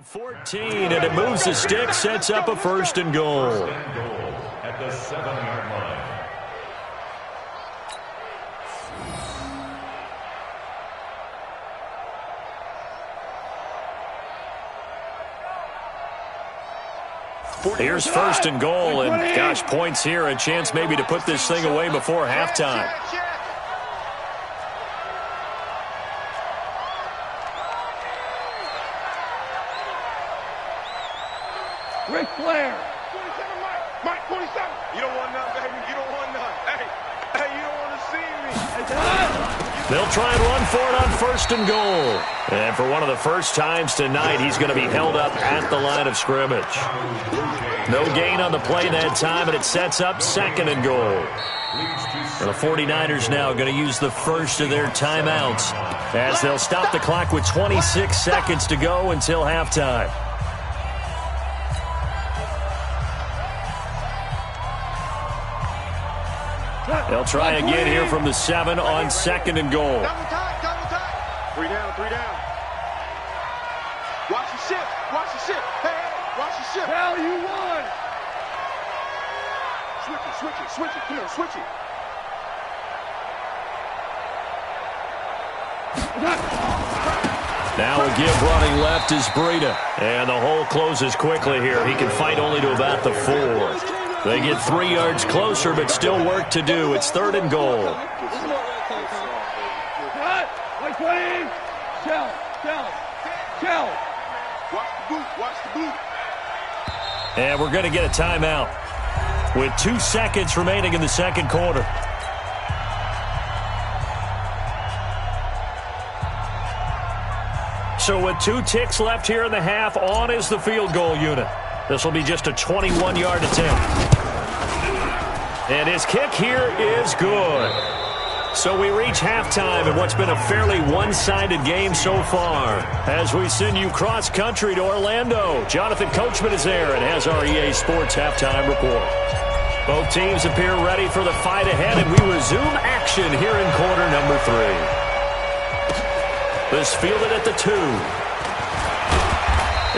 14, and it moves the stick, sets up a 1st and goal. At the 7-yard line. Here's 1st and goal, and gosh, points here, a chance maybe to put this thing away before halftime. Ric Flair. 27, Mike, 27. You don't want none, baby. You don't want none. Hey, you don't want to see me. They'll try and run for it on 1st and goal. And for one of the first times tonight, he's going to be held up at the line of scrimmage. No gain on the play that time, and it sets up 2nd and goal. And the 49ers now going to use the first of their timeouts as they'll stop the clock with 26 seconds to go until halftime. They'll try again here from the 7 on 2nd and goal. Double time. 3 down. Watch the shift. Hey, watch the shift. Hell, you won. Switch it. Come on, switch it. Now a give running left is Breida. And the hole closes quickly here. He can fight only to about the 4. They get 3 yards closer, but still work to do. It's 3rd and goal. Like playing. Shell. Watch the boot. And we're going to get a timeout with 2 seconds remaining in the 2nd quarter. So with 2 ticks left here in the half, on is the field goal unit. This will be just a 21-yard attempt. And his kick here is good. So we reach halftime in what's been a fairly one-sided game so far. As we send you cross-country to Orlando, Jonathan Coachman is there and has our EA Sports halftime report. Both teams appear ready for the fight ahead, and we resume action here in quarter number 3. This fielded at the 2.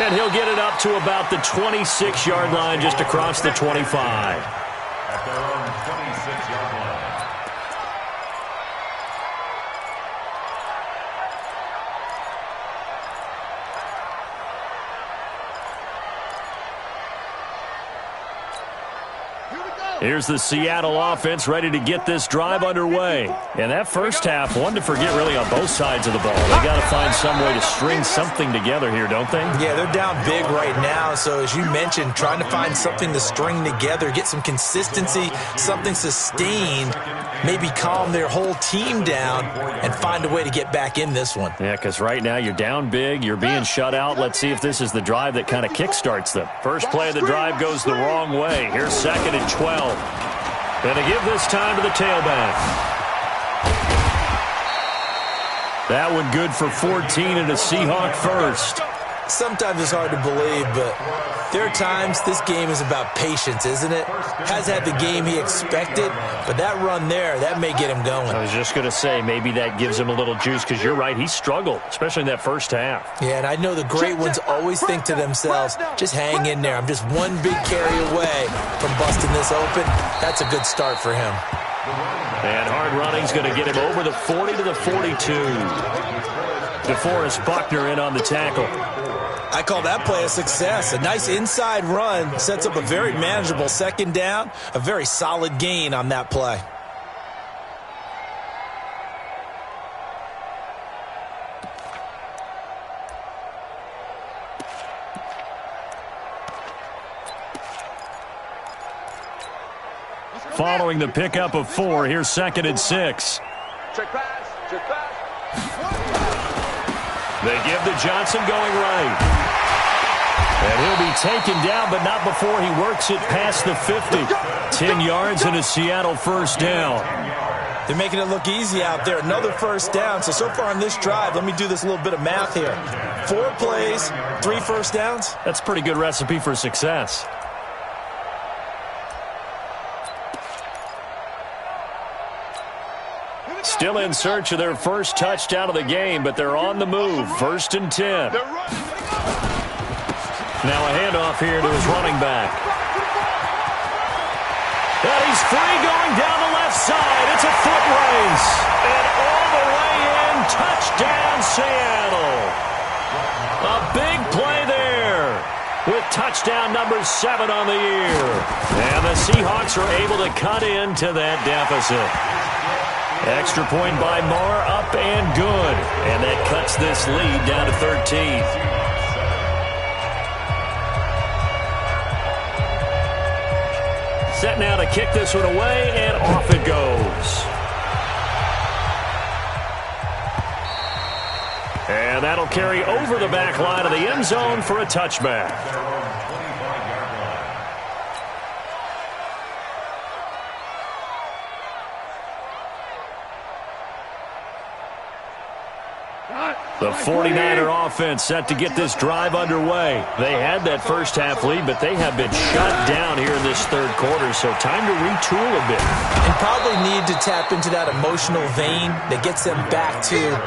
And he'll get it up to about the 26-yard line, just across the 25. At their own 26-yard line. Here's the Seattle offense ready to get this drive underway. And that first half, one to forget really on both sides of the ball. They got to find some way to string something together here, don't they? Yeah, they're down big right now. So as you mentioned, trying to find something to string together, get some consistency, something sustained, maybe calm their whole team down and find a way to get back in this one. Yeah, because right now you're down big, you're being shut out. Let's see if this is the drive that kind of kickstarts them. First play of the drive goes the wrong way. Here's 2nd and 12. Going to give this time to the tailback. That one good for 14 and a Seahawk first. Sometimes it's hard to believe, but there are times this game is about patience, isn't it? Has had the game he expected, but that run there, that may get him going. I was just going to say, maybe that gives him a little juice, because you're right, he struggled, especially in that first half. Yeah, and I know the great ones always think to themselves, just hang in there. I'm just one big carry away from busting this open. That's a good start for him. And hard running's going to get him over the 40 to the 42. DeForest Buckner in on the tackle. I call that play a success. A nice inside run sets up a very manageable 2nd down, a very solid gain on that play. Following the pickup of 4, here's 2nd and 6. Check pass. They give to Johnson going right. And he'll be taken down, but not before he works it past the 50. 10 yards and a Seattle first down. They're making it look easy out there. Another first down. So far on this drive, let me do this little bit of math here. 4 plays, 3 first downs. That's a pretty good recipe for success. Still in search of their first touchdown of the game, but they're on the move. 1st and 10. Now a handoff here to his running back. And he's free going down the left side. It's a foot race. And all the way in, touchdown Seattle. A big play there with touchdown number 7 on the year. And the Seahawks are able to cut into that deficit. Extra point by Moore, up and good. And that cuts this lead down to 13. Set now to kick this one away, and off it goes. And that'll carry over the back line of the end zone for a touchback. The 49er offense set to get this drive underway. They had that first half lead, but they have been shut down here in this third quarter, so time to retool a bit. And probably need to tap into that emotional vein that gets them back to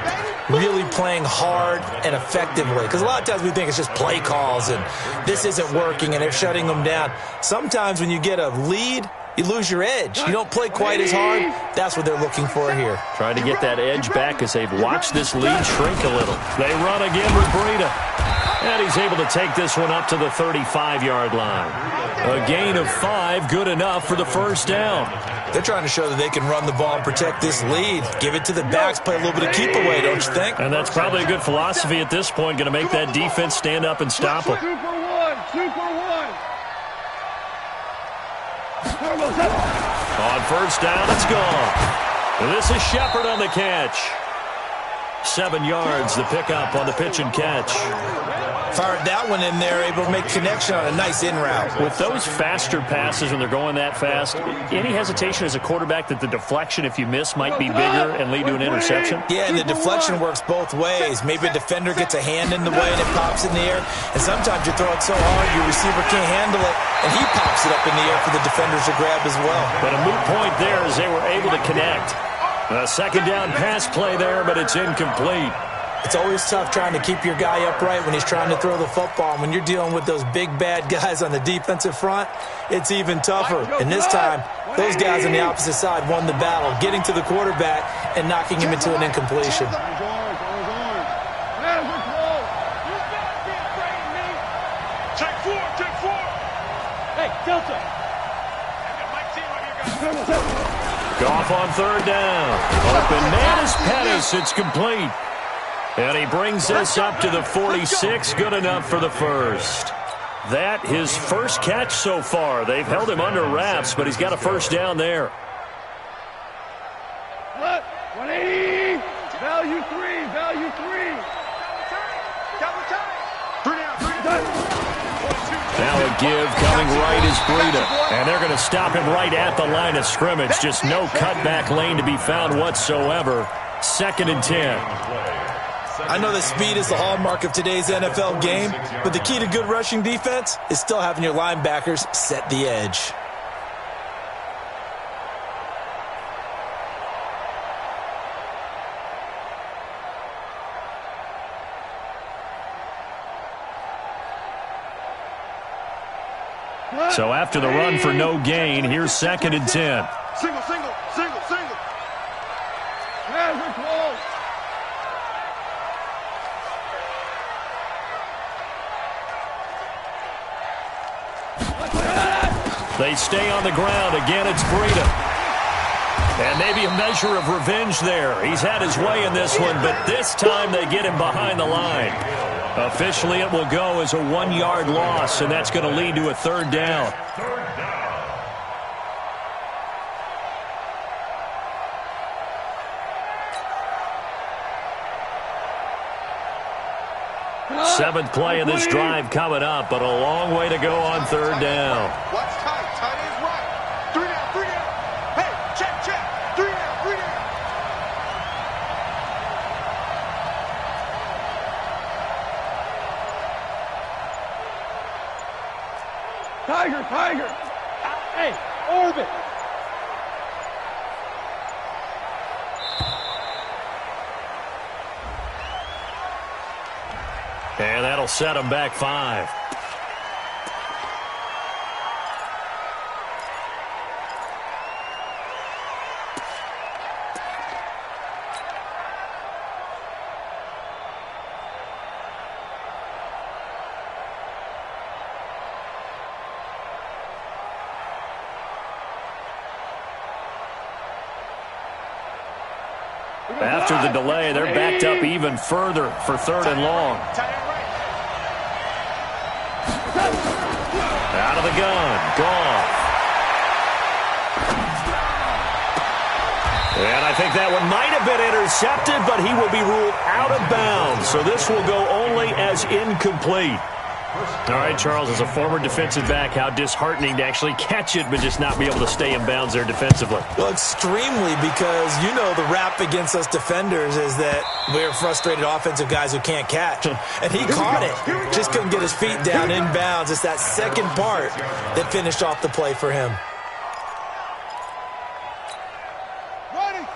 really playing hard and effectively. Because a lot of times we think it's just play calls and this isn't working and they're shutting them down. Sometimes when you get a lead, you lose your edge. You don't play quite as hard. That's what they're looking for here. Trying to get that edge back as they've watched this lead shrink a little. They run again with Breida. And he's able to take this one up to the 35-yard line. A gain of 5, good enough for the first down. They're trying to show that they can run the ball and protect this lead. Give it to the backs, play a little bit of keep away, don't you think? And that's probably a good philosophy at this point, going to make that defense stand up and stop them. 2 for 1. On first down, it's gone. This is Shepard on the catch. 7 yards, the pickup on the pitch and catch. Fired that one in there, able to make connection on a nice in route. With those faster passes when they're going that fast, any hesitation as a quarterback that the deflection, if you miss, might be bigger and lead to an interception? Yeah, and the deflection works both ways. Maybe a defender gets a hand in the way and it pops in the air. And sometimes you throw it so hard your receiver can't handle it, and he pops it up in the air for the defenders to grab as well. But a moot point there as they were able to connect. A second down pass play there, but it's incomplete. It's always tough trying to keep your guy upright when he's trying to throw the football. When you're dealing with those big, bad guys on the defensive front, it's even tougher. And this time, those guys on the opposite side won the battle, getting to the quarterback and knocking him into an incompletion. Take 4. Hey, Delta. Goff on third down. Open man is Pettis. It's complete. And he brings this up to the 46. Good enough for the first. That his first catch so far. They've held him under wraps, but he's got a first down there. 180. Value 3. Now a give coming right is Breida. And they're going to stop him right at the line of scrimmage. Just no cutback lane to be found whatsoever. 2nd and 10. I know that speed is the hallmark of today's NFL game, but the key to good rushing defense is still having your linebackers set the edge. So after the run for no gain, here's 2nd and 10. Single. Hands are close. They stay on the ground. Again, it's Breida. And maybe a measure of revenge there. He's had his way in this one, but this time they get him behind the line. Officially, it will go as a 1-yard loss, and that's going to lead to a 3rd down. Seventh play of this drive coming up, but a long way to go on 3rd down. Watch tight. Tight is right. 3 down. Hey, check. 3 down. Tiger. Hey, orbit. And that'll set him back 5. After the delay, they're backed up even further for 3rd and long. Out of the gun. Goff. And I think that one might have been intercepted, but he will be ruled out of bounds. So this will go only as incomplete. All right, Charles, as a former defensive back, how disheartening to actually catch it but just not be able to stay in bounds there defensively. Well, extremely, because you know the rap against us defenders is that we're frustrated offensive guys who can't catch. And he caught it. Just couldn't get his feet down in bounds. It's that second part that finished off the play for him.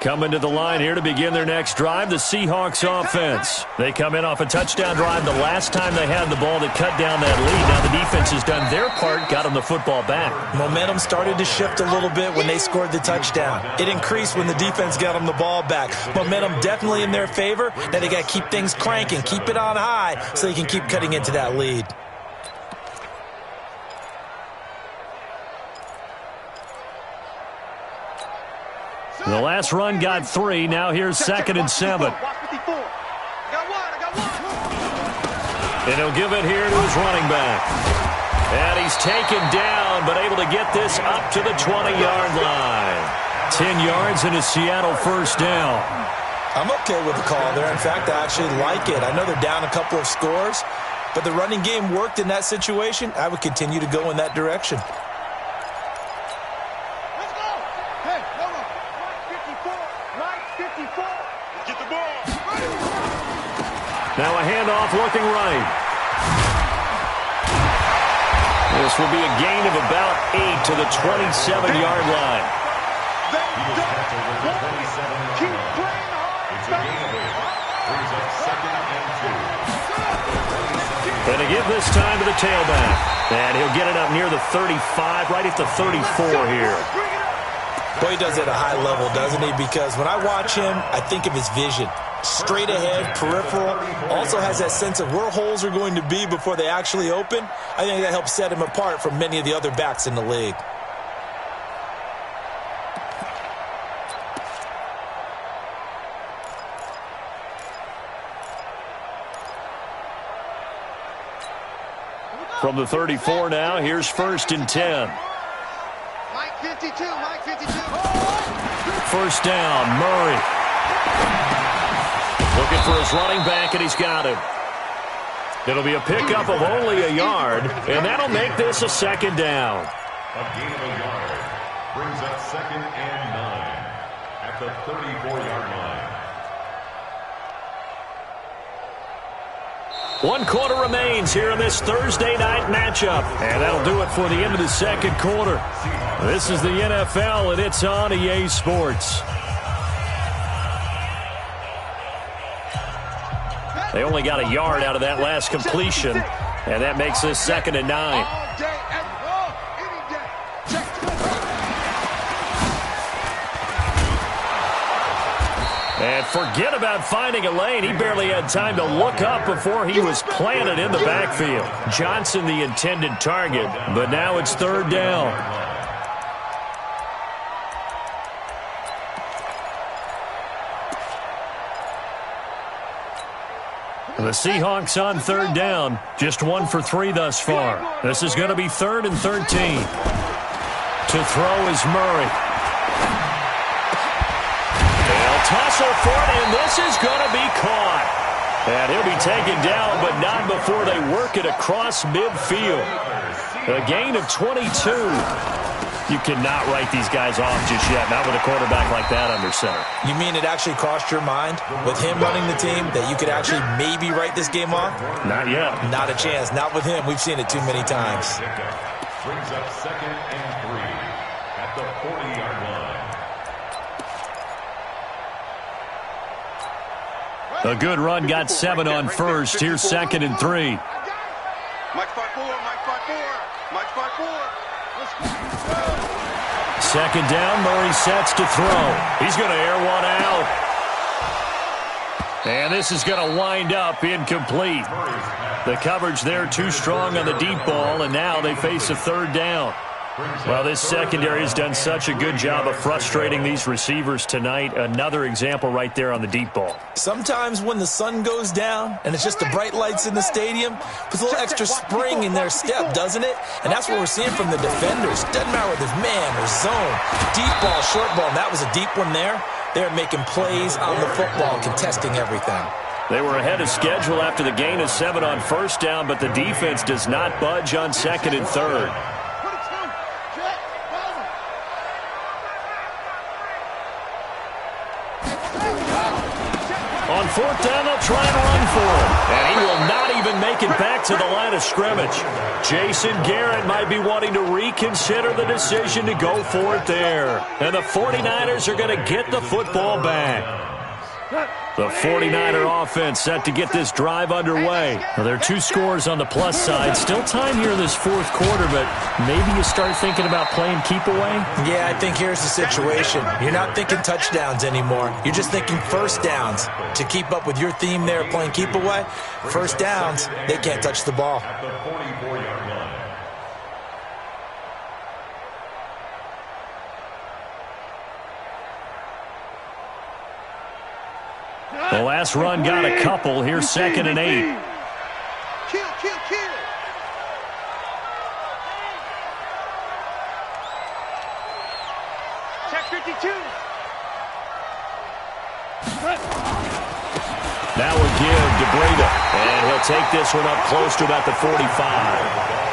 Coming to the line here to begin their next drive, the Seahawks offense. They come in off a touchdown drive the last time they had the ball that cut down that lead. Now the defense has done their part, got them the football back. Momentum started to shift a little bit when they scored the touchdown. It increased when the defense got them the ball back. Momentum definitely in their favor. Now they got to keep things cranking, keep it on high so they can keep cutting into that lead. The last run got 3. Now here's 2nd and 7. And he'll give it here to his running back. And he's taken down, but able to get this up to the 20-yard line. 10 yards and a Seattle first down. I'm okay with the call there. In fact, I actually like it. I know they're down a couple of scores, but the running game worked in that situation. I would continue to go in that direction. Now a handoff looking right. This will be a gain of about 8 to the 27-yard line. And to give this time to the tailback. And he'll get it up near the 35, right at the 34 here. Boy, he does it at a high level, doesn't he? Because when I watch him, I think of his vision. Straight ahead, peripheral. Also has that sense of where holes are going to be before they actually open. I think that helps set him apart from many of the other backs in the league. From the 34 now, here's 1st and 10. Mike 52, Mike 52. First down, Murray. Looking for his running back, and he's got him. It'll be a pickup of only a yard, and that'll make this a 2nd down. A gain of a yard brings up 2nd and 9 at the 34-yard line. 1 quarter remains here in this Thursday night matchup. And that'll do it for the end of the 2nd quarter. This is the NFL, and it's on EA Sports. They only got a yard out of that last completion, and that makes this 2nd and 9. And forget about finding a lane. He barely had time to look up before he was planted in the backfield. Johnson the intended target, but now it's 3rd down. The Seahawks on 3rd down. Just 1 for 3 thus far. This is going to be 3rd and 13. To throw is Murray. They'll tussle for it, and this is going to be caught. And he'll be taken down, but not before they work it across midfield. A gain of 22. You cannot write these guys off just yet, not with a quarterback like that under center. You mean it actually crossed your mind with him running the team that you could actually maybe write this game off? Not yet. Not a chance. Not with him. We've seen it too many times. Brings up 2nd and 3 at the 40-yard line. A good run got 7 on first. Here's 2nd and 3. Mike 5-4, Mike 5-4, Mike 5-4. 2nd down, Murray sets to throw. He's going to air one out. And this is going to wind up incomplete. The coverage there too strong on the deep ball, and now they face a 3rd down. Well, this secondary has done such a good job of frustrating these receivers tonight. Another example right there on the deep ball. Sometimes when the sun goes down and it's just the bright lights in the stadium, puts a little extra spring in their step, doesn't it? And that's what we're seeing from the defenders. Doesn't matter whether it's man or zone, deep ball, short ball. And that was a deep one there. They're making plays on the football, contesting everything. They were ahead of schedule after the gain of 7 on first down, but the defense does not budge on second and third. On fourth down, they'll try and run for him. And he will not even make it back to the line of scrimmage. Jason Garrett might be wanting to reconsider the decision to go for it there. And the 49ers are going to get the football back. The 49er offense set to get this drive underway. Well, there are 2 scores on the plus side. Still time here in this fourth quarter, but maybe you start thinking about playing keep away? Yeah, I think here's the situation. You're not thinking touchdowns anymore. You're just thinking first downs. To keep up with your theme there, playing keep away, first downs, they can't touch the ball. At the 44-yard line. The last run got a couple. Here's second and 8. Kill. Check 52. Now a give to Breda. And he'll take this one up close to about the 45.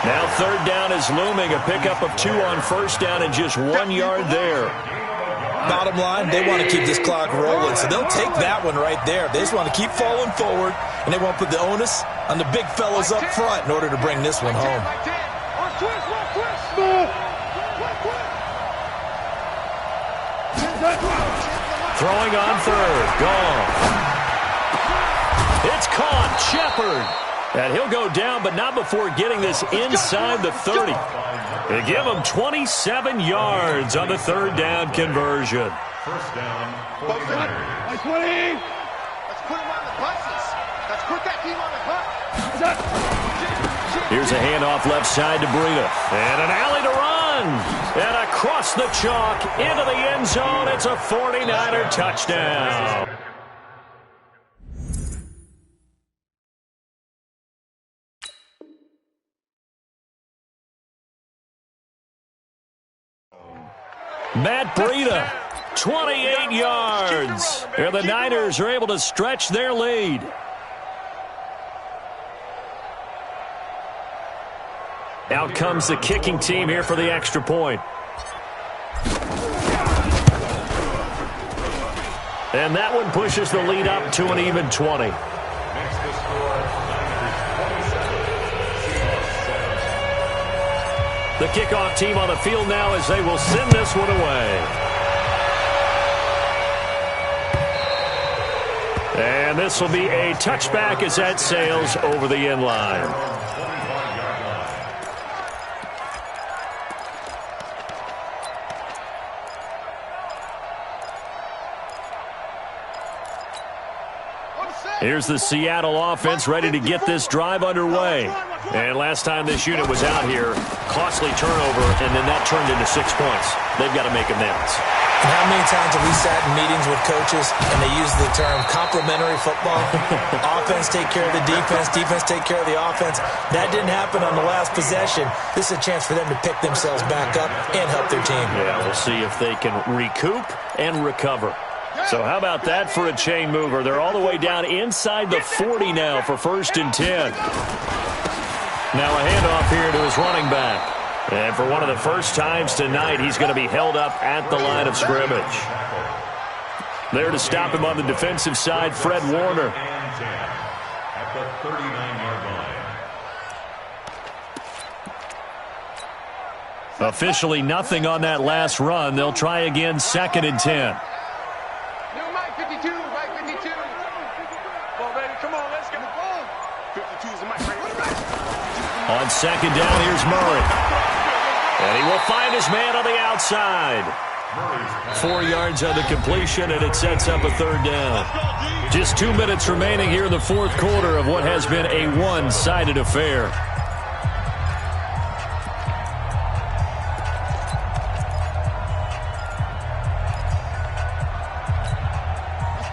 Now third down is looming. A pickup of 2 on first down and just 1 yard there. Bottom line, they want to keep this clock rolling, so they'll take that one right there. They just want to keep falling forward, and they won't put the onus on the big fellas up front in order to bring this one home. Throwing on third. Gone. It's caught. Shepard. And he'll go down, but not before getting this inside the 30. They give him 27 yards on the third down conversion. First down, 49ers. 20. Let's put him on the buses. Let's put that team on the bus. Here's a handoff left side to Breda. And an alley to run. And across the chalk into the end zone. It's a 49er touchdown. Matt Breda, 28 yards. And the Niners are able to stretch their lead. Out comes the kicking team here for the extra point. And that one pushes the lead up to an even 20. Makes the score Niners 27, Seahawks 7. The kickoff team on the field now as they will send this one away. And this will be a touchback as that sails over the end line. Here's the Seattle offense ready to get this drive underway. And last time this unit was out here, costly turnover, and then that turned into 6 points. They've got to make amends. And how many times have we sat in meetings with coaches and they use the term complementary football? Offense take care of the defense, defense take care of the offense. That didn't happen on the last possession. This is a chance for them to pick themselves back up and help their team. Yeah, we'll see if they can recoup and recover. So how about that for a chain mover? They're all the way down inside the 40 now for 1st and 10. Now a handoff here to his running back. And for one of the first times tonight, he's going to be held up at the line of scrimmage. There to stop him on the defensive side, Fred Warner. At the 39-yard line. Officially nothing on that last run. They'll try again, 2nd and 10. Mike 52, Mike 52. Come on, baby, come on, let's go. 52's the Mike. On 2nd down, here's Murray. And he will find his man on the outside. 4 yards on the completion, and it sets up a 3rd down. Just 2 minutes remaining here in the 4th quarter of what has been a one-sided affair.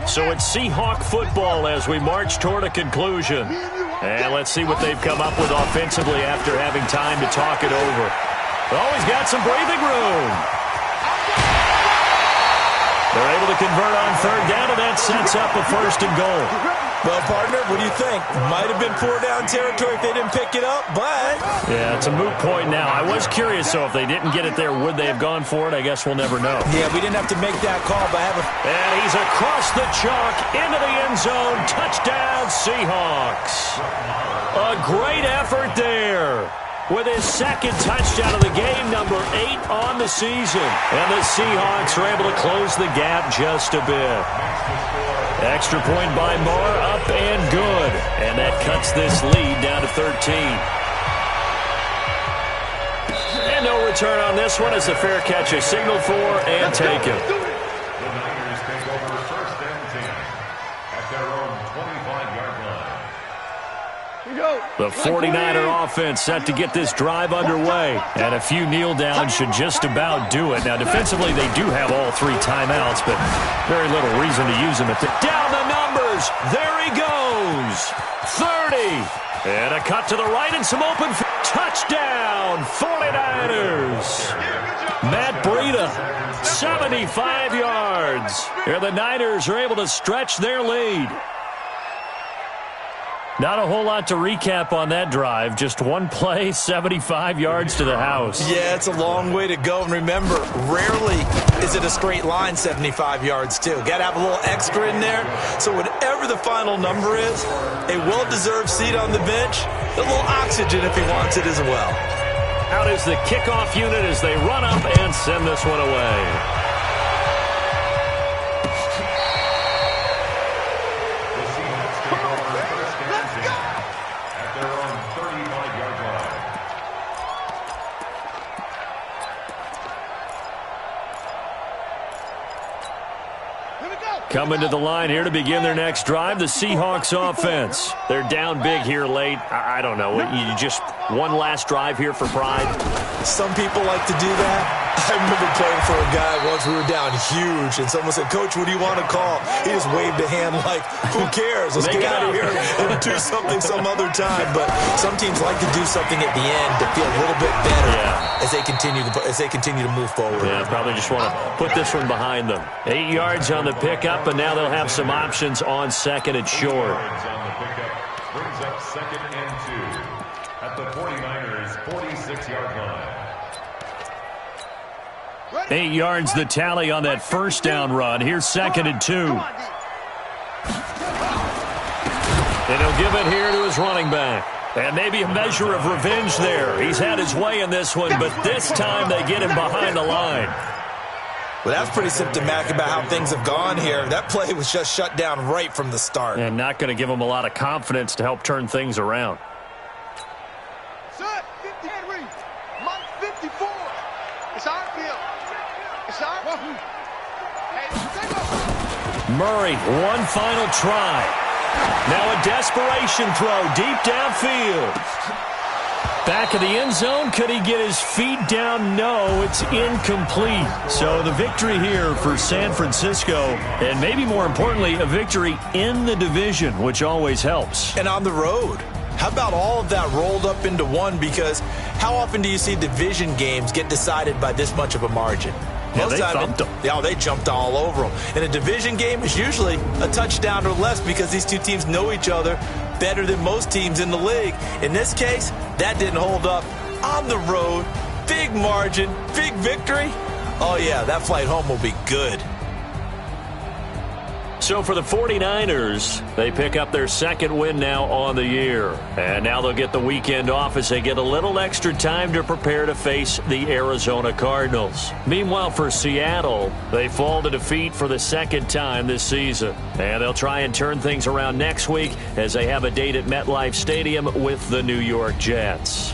So it's Seahawk football as we march toward a conclusion. And let's see what they've come up with offensively after having time to talk it over. Oh, he's got some breathing room. They're able to convert on third down, and that sets up a 1st and goal. Well, partner, what do you think? Might have been 4-down territory if they didn't pick it up, but... Yeah, it's a moot point now. I was curious, so if they didn't get it there, would they have gone for it? I guess we'll never know. Yeah, we didn't have to make that call, but And he's across the chalk, into the end zone. Touchdown, Seahawks. A great effort there, with his 2nd touchdown of the game, number 8 on the season. And the Seahawks are able to close the gap just a bit. Extra point by Marr, up and good. And that cuts this lead down to 13. And no return on this one as the fair catch is signaled for and taken. The Niners take over 1st and 10 at their own 25-yard line. The 49er offense set to get this drive underway. And a few kneel downs should just about do it. Now, defensively, they do have all 3 timeouts, but very little reason to use them. Down the numbers. There he goes. 30. And a cut to the right and some open. Touchdown, 49ers. Matt Breida, 75 yards. Here the Niners are able to stretch their lead. Not a whole lot to recap on that drive. Just one play, 75 yards to the house. Yeah, it's a long way to go. And remember, rarely is it a straight line 75 yards, too. Got to have a little extra in there. So whatever the final number is, a well-deserved seat on the bench, a little oxygen if he wants it as well. Out is the kickoff unit as they run up and send this one away. Coming to the line here to begin their next drive, the Seahawks offense. They're down big here late. I don't know. You just one last drive here for pride? Some people like to do that. I remember playing for a guy once. We were down huge, and someone said, "Coach, what do you want to call?" He just waved a hand like, who cares? Let's get out of here and do something some other time. But some teams like to do something at the end to feel a little bit better as they continue to move forward. Yeah, probably just want to put this one behind them. 8 yards on the pickup, and now they'll have some options on 2nd and short. On the pickup brings up 2nd and 2 at the 49ers' 46-yard line. 8 yards the tally on that 1st down run. Here's 2nd and 2. And he'll give it here to his running back. And maybe a measure of revenge there. He's had his way in this one, but this time they get him behind the line. Well, that's pretty symptomatic about how things have gone here. That play was just shut down right from the start. And not going to give him a lot of confidence to help turn things around. Sir, 50 Henry, Mike 54. It's our field. It's our field. Hey, Murray, one final try. Now a desperation throw deep downfield. Back of the end zone. Could he get his feet down? No, it's incomplete. So the victory here for San Francisco, and maybe more importantly, a victory in the division, which always helps. And on the road. How about all of that rolled up into one? Because how often do you see division games get decided by this much of a margin? Yeah, they thumped them. Yeah, they jumped all over them. And a division game is usually a touchdown or less because these two teams know each other better than most teams in the league. In this case, that didn't hold up. On the road, big margin, big victory. Oh, yeah, that flight home will be good. So for the 49ers, they pick up their 2nd win now on the year. And now they'll get the weekend off as they get a little extra time to prepare to face the Arizona Cardinals. Meanwhile, for Seattle, they fall to defeat for the 2nd time this season. And they'll try and turn things around next week as they have a date at MetLife Stadium with the New York Jets.